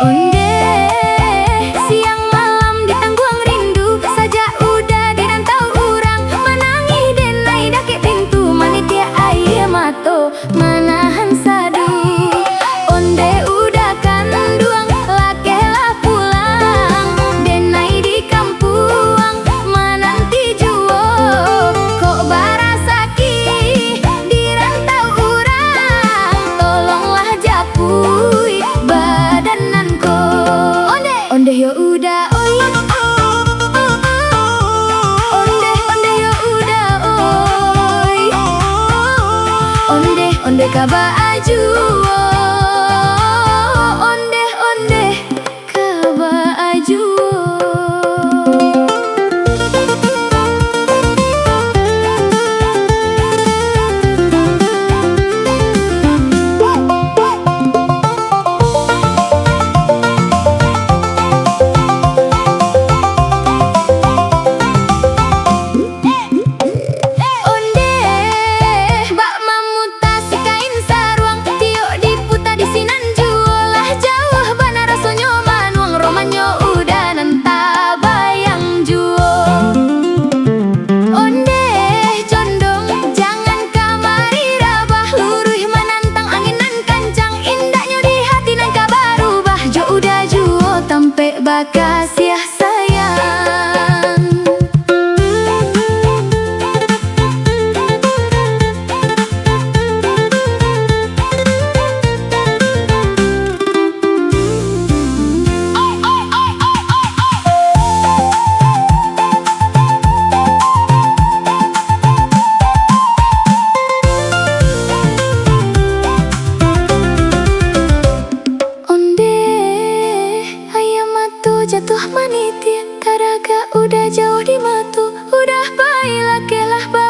Onde, siang malam ditangguang rindu, saja udah dirantau urang, menangi denai dake pintu, manitia air mato manahan sadu. Onde udah kanduang, lakelah pulang, denai di kampuang, menanti juo, kok barasaki dirantau urang, tolonglah japui badananku. Onde yo udah oi, onde yo udah oi, onde kaba aju, onde kaba aju. Bakasih sayang, jatuh manitia, karaga udah jauh di matu, udah baiklah kelah.